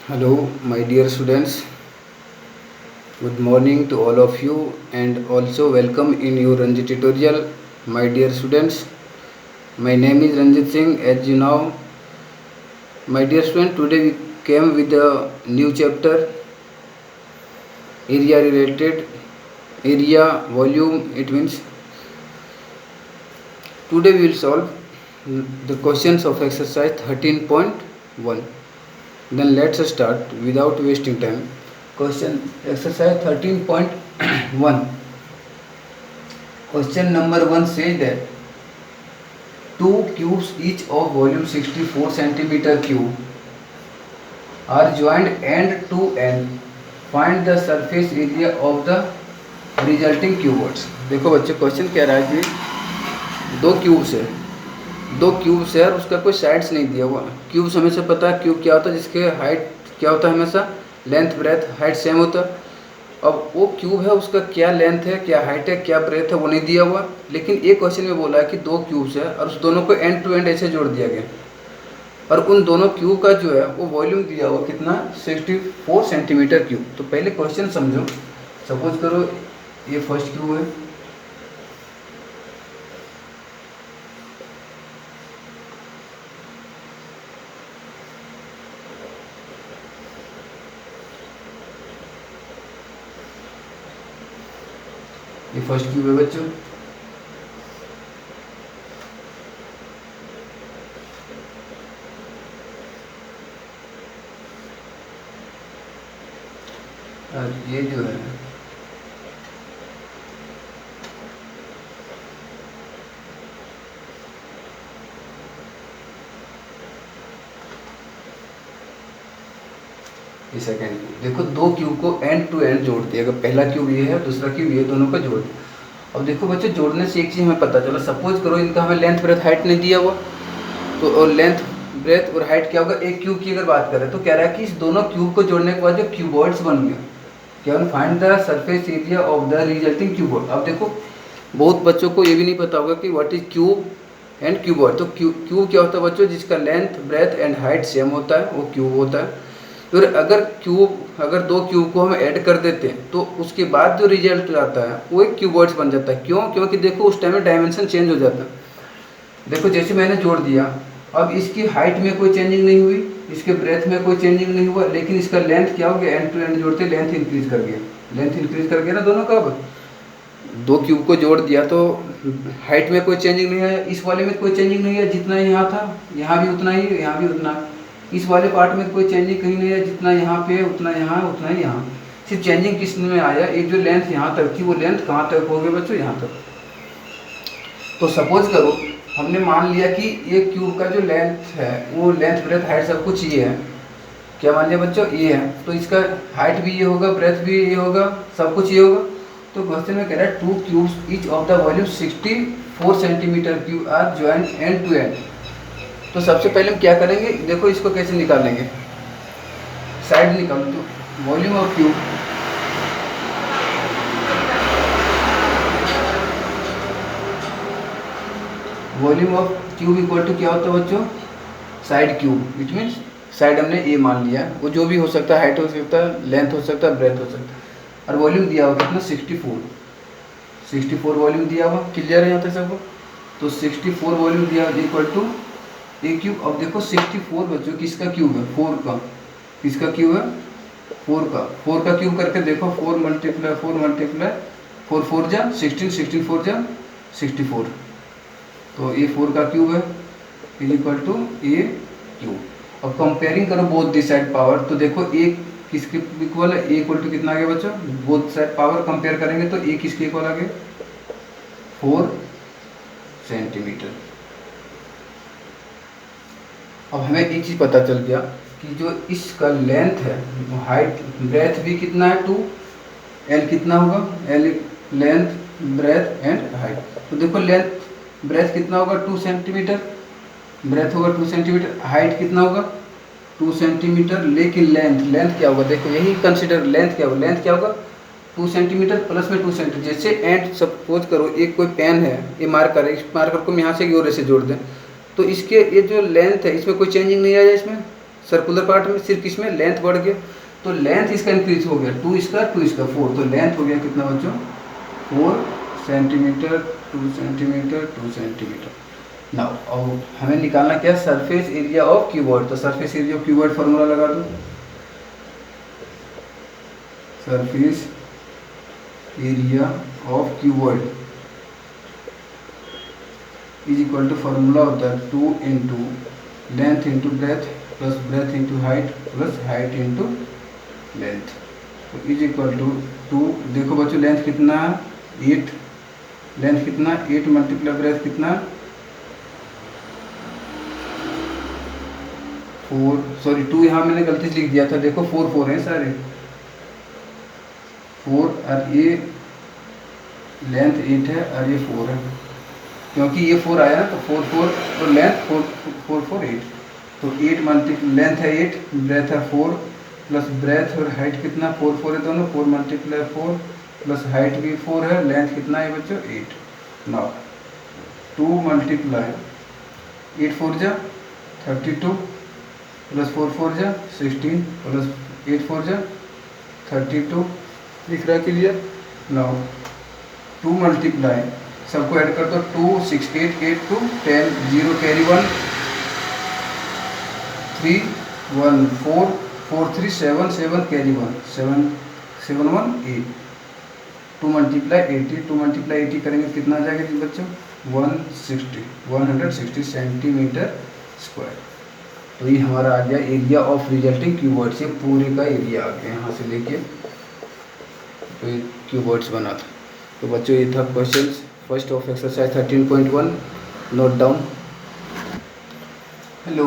Hello, my dear students. Good morning to all of you and also welcome in your Ranjit tutorial. My dear students, my name is Ranjit Singh. As you know, my dear student, today we came with a new chapter, area related, area volume. It means today we will solve the questions of exercise 13.1. Then let's start without wasting time. Question exercise 13.1. Question number 1 says that two cubes each of volume 64 centimeter cube are joined end to end. Find the surface area of the resulting cuboids. देखो बच्चों question कह रहा है कि दो cubes है और उसका कोई साइड्स नहीं दिया हुआ। क्यूब्स हमें से पता है क्यूब क्या होता है, जिसके हाइट क्या होता है, हमेशा लेंथ ब्रेथ हाइट सेम होता है। अब वो क्यूब है, उसका क्या लेंथ है, क्या हाइट है, क्या ब्रेथ है, वो नहीं दिया हुआ। लेकिन एक क्वेश्चन में बोला है कि दो क्यूब्स है और उस दोनों को एंड टू एंड ऐसे जोड़ दिया गया और उन दोनों क्यूब का जो है वो वॉल्यूम दिया हुआ कितना, 64 सेंटीमीटर क्यूब। तो पहले क्वेश्चन समझो। सपोज करो ये फर्स्ट क्यूब है, ये फर्स्ट क्यूब है बच्चों। और ये जो है ये सेकेंड क्यूब। देखो दो क्यूब को एंड टू एंड जोड़ दिया। अगर पहला क्यूब ये है, दूसरा क्यूब ये, दोनों को जोड़ दिया। अब देखो बच्चों, जोड़ने से एक चीज़ हमें पता चला। सपोज करो इनका हमें लेंथ ब्रेथ हाइट नहीं दिया हुआ, तो और लेंथ ब्रेथ और हाइट क्या होगा। एक क्यूब की अगर बात करें तो कह रहा है कि इस दोनों क्यूब को जोड़ने के बाद जो क्यूबॉइड्स बन गया, क्या find the surface area of the resulting cuboid. अब देखो बहुत बच्चों को ये भी नहीं पता होगा कि what is cube and cuboid. तो क्यूब क्या होता है बच्चों, जिसका length breadth and height same होता है, वो क्यूब होता है। फिर अगर दो क्यूब को हम ऐड कर देते हैं तो उसके बाद जो रिजल्ट आता है वो एक क्यूबॉइड्स बन जाता है। क्यों? क्योंकि देखो उस टाइम में डायमेंशन चेंज हो जाता है। देखो जैसे मैंने जोड़ दिया, अब इसकी हाइट में कोई चेंजिंग नहीं हुई, इसके ब्रेथ में कोई चेंजिंग नहीं हुआ, लेकिन इसका लेंथ क्या हो गया, एंड टू एंड जोड़ते लेंथ इंक्रीज कर गया। लेंथ इंक्रीज कर गया ना दोनों का। अब दो क्यूब को जोड़ दिया तो हाइट में कोई चेंजिंग नहीं है, इस वाले में कोई चेंजिंग नहीं है, जितना यहाँ था यहाँ भी उतना ही, यहाँ भी उतना। इस वाले पार्ट में कोई चेंजिंग कहीं नहीं है, जितना यहाँ पे उतना यहाँ, उतना ही यहाँ। सिर्फ चेंजिंग किस में आया, एक जो लेंथ यहाँ तक थी वो लेंथ कहाँ तक हो गई बच्चों, यहाँ तक। तो सपोज करो हमने मान लिया कि एक क्यूब का जो लेंथ है वो लेंथ ब्रेथ हाइट सब कुछ ये है। क्या मान लिया बच्चों, ये है। तो इसका हाइट भी ये होगा, ब्रेथ भी ये होगा, सब कुछ ये होगा। तो क्वेश्चन में कह रहा है two cubes each of the volume 64 centimetre cube are joint end to end. तो सबसे पहले हम क्या करेंगे, देखो इसको कैसे निकालेंगे, साइड निकाल दो। Volume of cube equal to क्या होता है बच्चों, side cube. It means side हमने ए मान लिया, वो जो भी हो सकता है, हाइट हो सकता है, लेंथ हो सकता है, ब्रेथ हो सकता है। और वॉल्यूम दिया हुआ कितना, 64 वॉल्यूम दिया हुआ। क्लियर है यहाँ तक सबको। तो 64 वॉल्यूम दिया इक्वल टू ए क्यूब। अब देखो 64 बच्चों किसका क्यूब है, 4 का। किसका क्यूब है, 4 का क्यूब करके देखो, 4 मल्टीप्लाई 4 4 जा 16, 16 4 जा 64। तो ए 4 का क्यूब है is equal to a cube. अब कंपेयरिंग करो बोथ दिस साइड पावर, तो देखो ए किसके इक्वल है, ए इक्वल टू कितना आ गया बच्चों, बोथ साइड पावर कंपेयर करेंगे तो ए किसके इक्वल आ गया, 4 सेंटीमीटर। अब हमें एक चीज़ पता चल गया कि जो इसका लेंथ है, हाइट ब्रेथ भी कितना है 2, एल कितना होगा, L length breadth and height. तो देखो लेंथ ब्रेथ कितना होगा 2 सेंटीमीटर, ब्रेथ होगा 2 सेंटीमीटर, हाइट कितना होगा 2 सेंटीमीटर। लेकिन लेंथ क्या होगा, देखो यही कंसिडर, लेंथ क्या होगा, 2 सेंटीमीटर प्लस में 2 सेंटीमीटर। जैसे एंड सपोज करो एक कोई पेन है, ये मार्कर है, इस मार्कर को हम यहाँ से और ऐसे जोड़ दें तो इसके ये जो लेंथ है इसमें कोई चेंजिंग नहीं आएगा, इसमें सर्कुलर पार्ट में, सिर्फ इसमें लेंथ बढ़ गया, तो लेंथ इसका इंक्रीज हो गया, 2 इसका 2 इसका 4, तो लेंथ हो गया कितना बच्चों 4 सेंटीमीटर, 2 सेंटीमीटर, 2 सेंटीमीटर। नाउ अब हमें निकालना क्या, सरफेस एरिया ऑफ क्यूबॉइड। तो surface area of cuboid formula लगा दो, surface area of cuboid is equal to formula होता है 2 into length into breadth plus breadth into height plus height into length, तो इज इक्वल टू 2। देखो बच्चों length कितना 8, length कितना 8 मल्टीप्लाई ब्रेथ कितना 4, सॉरी 2 यहाँ मैंने गलती से लिख दिया था, देखो 4 4 है सारे 4, और ये लेंथ 8 है और ये 4 है, क्योंकि ये 4 आया ना तो 4 4 और लेंथ 4 4 4 8, तो 8 मल्टीप्लाई लेंथ है 8, ब्रेथ है 4 प्लस ब्रेथ और हाइट कितना 4 4 है दोनों, 4 मल्टीप्लाई 4 प्लस हाइट भी 4 है, लेंथ कितना है बच्चों 8। नाउ 2 मल्टीप्लाई 8 4 जा 32 प्लस 4 4 जा 16 प्लस 8 4 जा 32, लिख रहा है क्लियर। नाउ 2 मल्टीप्लाई सबको ऐड कर दो, 2 6 8 8 2 10 0 कैरी 1 3 1 4 4 3 7 7 कैरी 1 7 7 1 8, 2 मल्टीप्लाई 80, 2 मल्टीप्लाई 80 करेंगे कितना आ जाएगा जी बच्चों 160 सेंटीमीटर स्क्वायर। तो ये हमारा आ गया एरिया ऑफ रिजल्टिंग क्यूबॉइड से, पूरे का एरिया आ गया यहाँ से लेके तो ये क्यूबॉइड्स बना था। तो बच्चों ये था question first of exercise 13.1, note down. Hello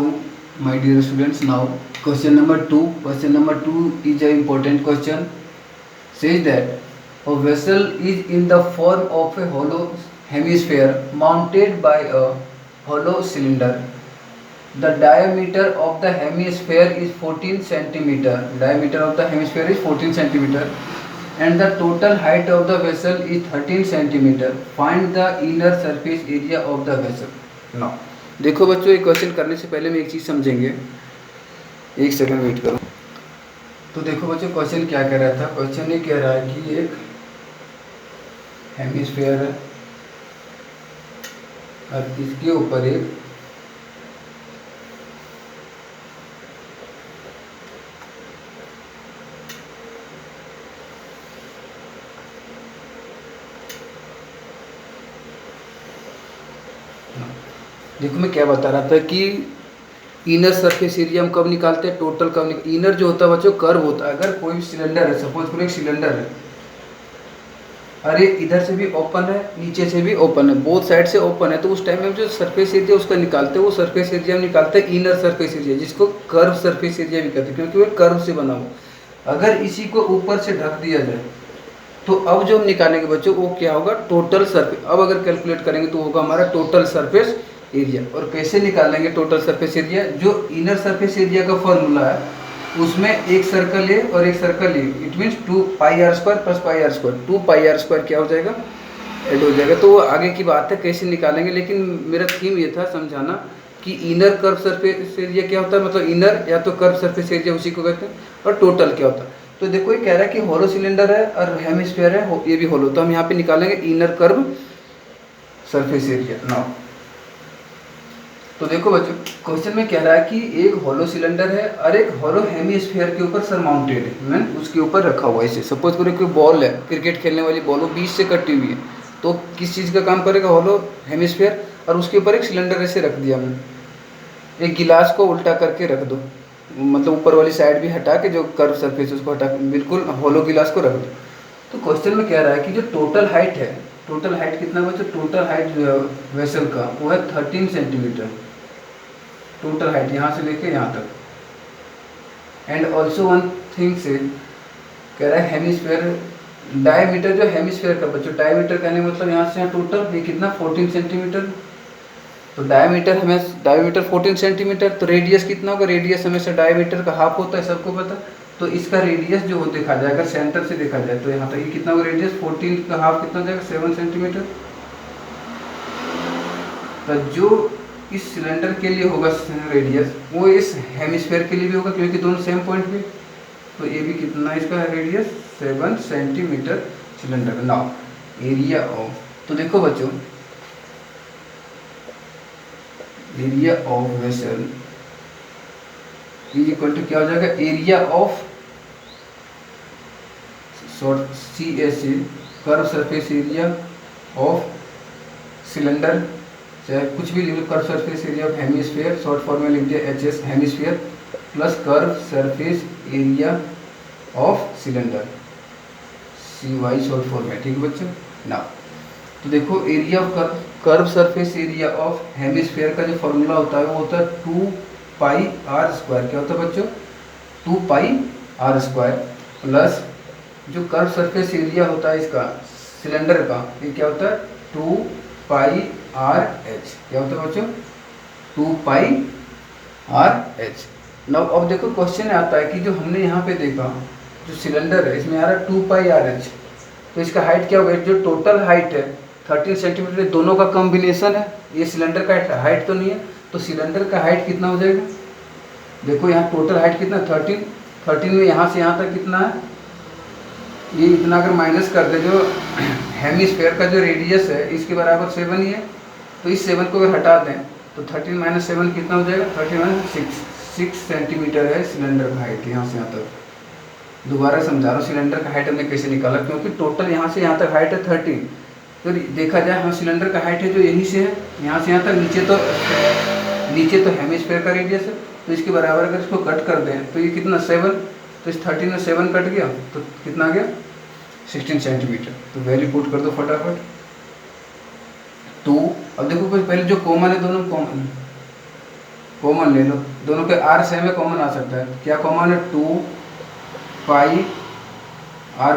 my dear students, now question number 2 is a important question, says that a vessel is in the form of a hollow hemisphere mounted by a hollow cylinder. The diameter of the hemisphere is 14 centimeter. Diameter of the hemisphere is 14 centimeter, and the total height of the vessel is 13 centimeter. Find the inner surface area of the vessel. Now, देखो बच्चों ये question करने से पहले मैं एक चीज़ समझेंगे, एक सेकंड वेट करो। तो देखो बच्चों क्वेश्चन क्या कह रहा था, क्वेश्चन ये कह रहा है कि एक हेमिस्फीयर है और इसके ऊपर एक देखो मैं क्या बता रहा था कि इनर सरफेस एरिया हम कब निकालते हैं, टोटल कब इनर जो होता है बच्चों कर्व होता है। अगर कोई सिलेंडर है, सपोज करो एक सिलेंडर है, अरे इधर से भी ओपन है नीचे से भी ओपन है, बोथ साइड से ओपन है, तो उस टाइम में जो सरफेस एरिया उसका निकालते हैं, वो सरफेस एरिया में निकालते हैं इनर सरफेस एरिया, जिसको कर्व सरफेस एरिया भी कहते हैं, क्योंकि वो कर्व से बना हुआ। अगर इसी को ऊपर से ढक दिया जाए तो अब जो हम निकालेंगे बच्चों वो क्या होगा, टोटल सरफेस। अब अगर कैलकुलेट करेंगे तो होगा हमारा टोटल सरफेस एरिया। और कैसे निकालेंगे टोटल सरफेस एरिया, जो इनर सरफेस एरिया का फॉर्मूला है उसमें एक सर्कल ए और एक circle a, it means 2 pi r square plus pi r square, 2 pi r square क्या हो जाएगा, ऐड हो जाएगा। तो वो आगे की बात है कैसे निकालेंगे, लेकिन मेरा थीम ये था समझाना कि इनर कर्व सरफेस एरिया क्या होता है, मतलब इनर या तो कर्व सरफेस एरिया उसी को कहते हैं, और टोटल क्या होता है। तो देखो ये कह रहा है कि होलो सिलेंडर है और हेमिस्फीयर है, ये भी होलो, तो हम यहाँ पे निकालेंगे inner curve surface area. Now तो देखो बच्चों क्वेश्चन में कह रहा है कि एक होलो सिलेंडर है और एक होलो हेमिस्फीयर के ऊपर सरमाउंटेड है, मीन उसके ऊपर रखा हुआ है। इसे सपोज करो कोई बॉल है, क्रिकेट खेलने वाली बॉल, वो बीच से कटी हुई है, तो किस चीज़ का काम करेगा, होलो हेमिस्फीयर, और उसके ऊपर एक सिलेंडर ऐसे रख दिया हमने। एक गिलास को उल्टा करके रख दो, मतलब ऊपर वाली साइड भी हटा के जो कर्व सरफेस उसको हटा के बिल्कुल होलो गिलास को रख दो। तो क्वेश्चन में कह रहा है कि जो टोटल हाइट है, टोटल हाइट कितना बच्चों, टोटल हाइट जो है वेसल का वो है 13 सेंटीमीटर, टोटल हाइट यहाँ से लेके यहाँ तक। एंड ऑल्सो वन थिंग से कह रहा है हेमिस्फीयर डायमीटर, जो हेमिस्फीयर का बच्चों डायमीटर कहने मतलब यहाँ से यहाँ टोटल ये कितना 14 सेंटीमीटर, तो डायमीटर हमें डायमीटर 14 सेंटीमीटर, तो रेडियस कितना होगा, रेडियस हमेशा डायमीटर का हाफ होता है, सबको पता। तो इसका रेडियस जो देखा जाए, अगर सेंटर से देखा जाए तो यहाँ तक ये कितना होगा रेडियस, 14 का हाफ कितना हो जाएगा 7 सेंटीमीटर। तो जो इस सिलेंडर के लिए होगा रेडियस, वो इस हेमिस्फेयर के लिए भी होगा क्योंकि दोनों सेम पॉइंट पे। तो ये भी कितना इसका है radius 7 centimetre cylinder. Now area of, तो देखो बच्चों area of vessel is equal to क्या हो जाएगा, area of short CSA curve surface area of cylinder, चाहे कुछ भी लिखो, curve surface area of hemisphere, short form में लिख दिया HS hemisphere, plus curve surface area of cylinder CY short form में। ठीक है बच्चों। ना तो देखो area of curve surface area of hemisphere का जो फॉर्मूला होता है वो होता है 2πr²। क्या होता है बच्चों, 2πr² प्लस जो कर्व सरफेस एरिया होता है इसका सिलेंडर का, ये क्या होता है 2πrh। क्या होता है बच्चों 2πrh। नाउ अब देखो क्वेश्चन आता है कि जो हमने यहाँ पे देखा जो सिलेंडर है इसमें आ रहा है 2πrh, तो इसका हाइट क्या होगा, जो टोटल हाइट है 13 सेंटीमीटर, दोनों का कॉम्बिनेशन है, ये सिलेंडर का हाइट तो नहीं है, तो सिलेंडर का हाइट कितना हो जाएगा, देखो यहाँ टोटल हाइट कितना 13 में यहाँ से यहाँ तक कितना है, ये इतना अगर माइनस कर दे, जो हेमिस्फीयर का जो रेडियस है इसके बराबर 7 ही है, तो इस 7 को अगर हटा दें तो 13 - 7 कितना हो जाएगा, 13 6 सेंटीमीटर है सिलेंडर का हाइट यहाँ से यहाँ तक। दोबारा समझा रहा हूँ सिलेंडर का हाइट हमने कैसे निकाला, क्योंकि टोटल यहाँ से यहाँ तक हाइट है 13, तो देखा जाए हम सिलेंडर का हाइट है जो यहीं से है यहाँ से यहाँ तक, नीचे तो हेमिस्फीयर का रेडियस है, तो इसके बराबर अगर इसको कट कर दें तो ये कितना 7, तो इस 13 में 7 कट गया तो कितना आ गया 16 सेंटीमीटर। तो वैल्यू पुट कर दो फटाफट। तो अब देखो पहले जो कॉमन है, दोनों कॉमन ले लो, दोनों के r सेम है, कॉमन आ सकता है, क्या कॉमन है 2πr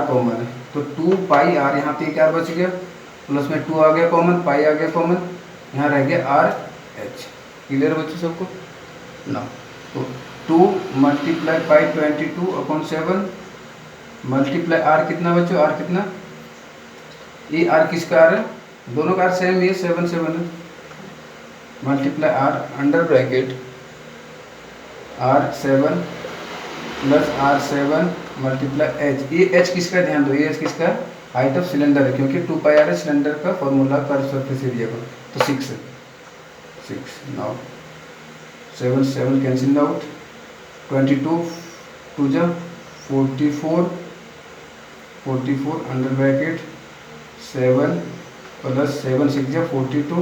कॉमन है, तो 2πr यहाँ पे क्या बच गया, प्लस में 2 आ गया कॉमन, पाई आ गया कॉमन, यहाँ रह गया RH। क्लियर बच्चों सबको ना। तो 2 × पाई 22/7 मल्टीप्लाई r कितना बच्चों, r कितना, ये r किसका r है, दोनों का r सेम ही है 7 7 है, multiply r under bracket r7 plus r7 multiply h, ये h किसका ध्यान दो, ये h किसका हाइट ऑफ सिलेंडर है, क्योंकि 2πr है सिलेंडर का फॉर्मूला कर्व सरफेस एरिया का, तो 6 है 6। नाउ 7 कैंसिल आउट, 22 2 जा 44 अंडर ब्रैकेट 7 प्लस 7 6 जा 42,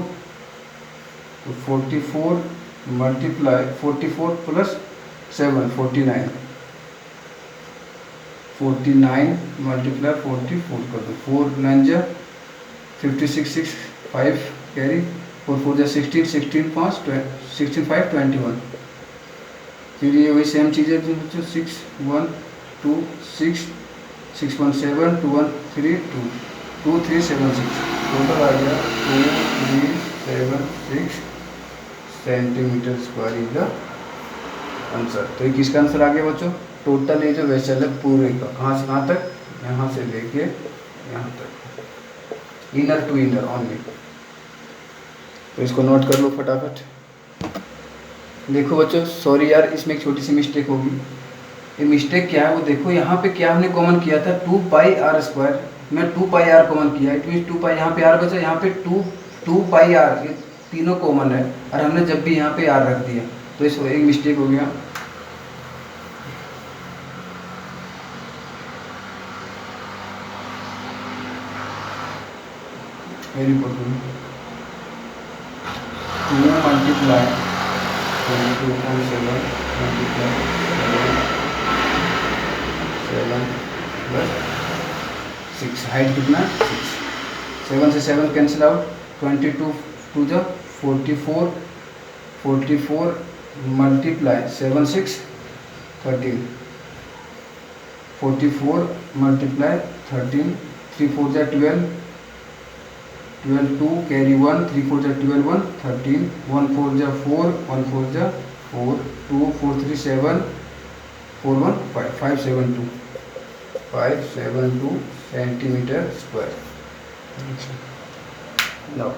तो 44 मल्टीप्लाई 44 प्लस 7 49 मल्टीप्लाई 44 कर दो, 4 9 जा 56 6 5 कैरी, 4 4 जा 16 16 5 16 5 21। फिर ये वही सेम चीज़ है बच्चों, 6 1 2 6 6 1 7 2 1 3 2 2 3 7 6, टोटल आ गया 2 3 7 6 centimetre square is the answer. तो ये किसका आंसर आ गया बच्चों, टोटल ये जो वेसल है पूरे का, कहाँ से कहाँ तक, यहाँ से लेके यहाँ तक, इनर टू इनर ओनली। तो इसको नोट कर लो फटाफट। देखो बच्चों सॉरी यार, इसमें एक छोटी सी मिस्टेक होगी, ये मिस्टेक क्या है वो देखो, यहाँ पे क्या हमने कॉमन किया था 2πr², मैं 2πr कॉमन किया, इट मीन्स 2π, यहाँ पे r बचा, यहाँ पे 2πr, ये तीनों कॉमन है, और हमने जब भी यहाँ पे r रख दिया, तो इस एक मिस्टेक हो गया। Very important, 2 multiply 22.7 multiply 7 plus 6, height कितना 6, 7 से 7 कैंसिल आउट, 22 2 जा 44 मल्टीप्लाई 7 6 13, 44 मल्टीप्लाई 13 3 4 जा 12 2 कैरी 1 3 4 जा 12 1 13 1 4 जा 4 1 4 जा 4 2 4 3 7 4 1 5 572 सेंटीमीटर स्क्वायर। नाउ